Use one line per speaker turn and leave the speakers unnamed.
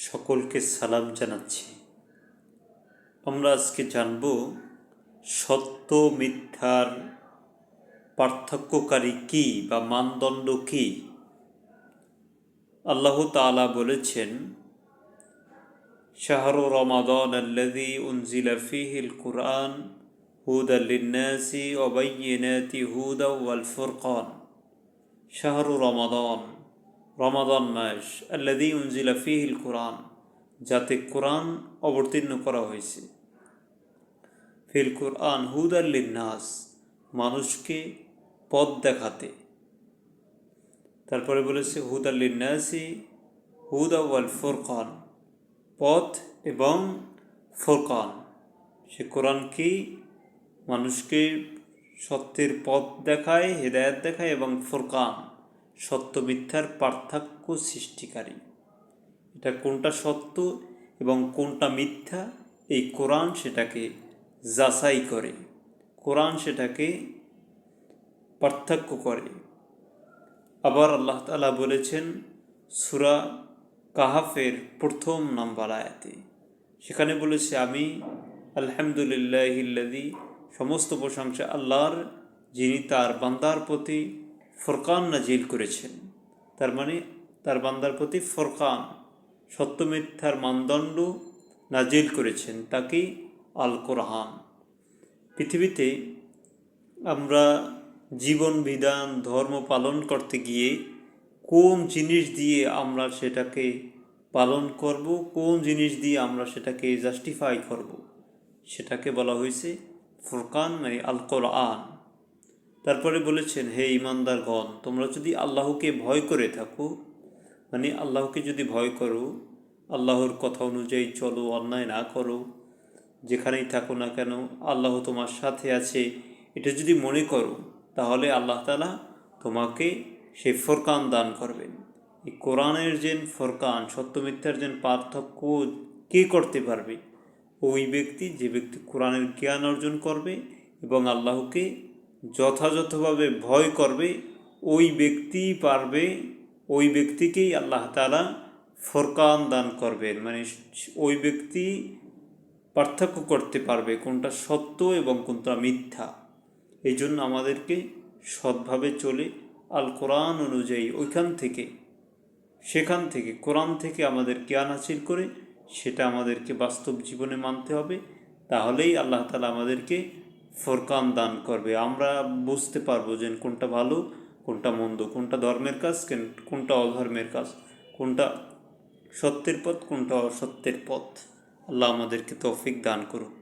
সকলকে সালাম জানাচ্ছি। আমরা আজকে জানব সত্য মিথ্যার পার্থক্যকারী কী বা মানদণ্ড কী। আল্লাহ তাআলা বলেছেন, শাহরু রমাদান আল্লাযী উনজিলা ফীহিল কুরআন হুদাল লিন্নাসি ওয়া বাইয়িনাতি হুদা ওয়াল ফুরকান। শাহরু রমাদান, রমাদান মাস, আল্লাযী উনজিলা ফীহিল কুরআন, যাতে কোরআন অবতীর্ণ করা হয়েছে। ফিল কুরআন হুদাল লিন্নাস, মানুষকে পথ দেখাতে। তারপরে বলেছে হুদাল লিন্নাসি হুদা ওয়াল ফুরকান, পথ এবং ফুরকান। সে কোরআন কি মানুষকে সত্যের পথ দেখায়, হেদায়েত দেখায়, এবং ফুরকান সত্য মিথ্যার পার্থক্য সৃষ্টিকারী। এটা কোনটা সত্য এবং কোনটা মিথ্যা, এই কোরআন সেটাকে যাচাই করে, কোরআন সেটাকে পার্থক্য করে। আবার আল্লাহ তাআলা বলেছেন সূরা কাহাফের 1 নম্বর আয়াতে, সেখানে বলেছে, আমি আলহামদুলিল্লাহিল্লাযী, সমস্ত প্রশংসা আল্লাহর, যিনি তার বান্দার প্রতি ফুরকান নাজিল করেছেন। তার মানে তার বান্দার প্রতি ফুরকান, সত্য মিথ্যার মানদণ্ড নাজিল করেছেন, তাকে আল কোরআন। পৃথিবীতে আমরা জীবন বিধান ধর্ম পালন করতে গিয়ে কোন জিনিস দিয়ে আমরা সেটাকে পালন করব, কোন জিনিস দিয়ে আমরা সেটাকে জাস্টিফাই করব, সেটাকে বলা হয়েছে ফুরকান, মানে আল কোরআন। তারপরে বলেছেন, হে ঈমানদারগণ, তোমরা যদি আল্লাহকে ভয় করে থাকো, মানে আল্লাহকে যদি ভয় করো, আল্লাহর কথা অনুযায়ী চলো, অন্যায় না করো, যেখানেই থাকো না কেন আল্লাহ তোমার সাথে আছে, এটা যদি মনে করো, তাহলে আল্লাহ তাআলা তোমাকে সেই ফুরকান দান করবেন। এই কোরআনের যে ফুরকান, সত্য মিথ্যার যে পার্থক্য কে করতে পারবে? ওই ব্যক্তি, যে ব্যক্তি কোরআনের জ্ঞান অর্জন করবে এবং আল্লাহকে যথাযথভাবে ভয় করবে, ওই ব্যক্তিই পারবে, ওই ব্যক্তিকেই আল্লাহ তাআলা ফুরকান দান করবেন। মানে ওই ব্যক্তি পার্থক্য করতে পারবে কোনটা সত্য এবং কোনটা মিথ্যা। এই জন্য আমাদেরকে সৎভাবে চলে আল কোরআন অনুযায়ী সেখান থেকে কোরআন থেকে আমাদের জ্ঞান হাসিল করে সেটা আমাদেরকে বাস্তব জীবনে মানতে হবে। তাহলেই আল্লাহ তাআলা আমাদেরকে ফুরকান দান করবে। আমরা বুঝতে পারবো যে কোনটা ভালো, কোনটা মন্দ, কোনটা ধর্মের কাজ, কোনটা অধর্মের কাজ, কোনটা সত্যের পথ, কোনটা অসত্যের পথ। আল্লাহ আমাদেরকে তৌফিক দান করুন।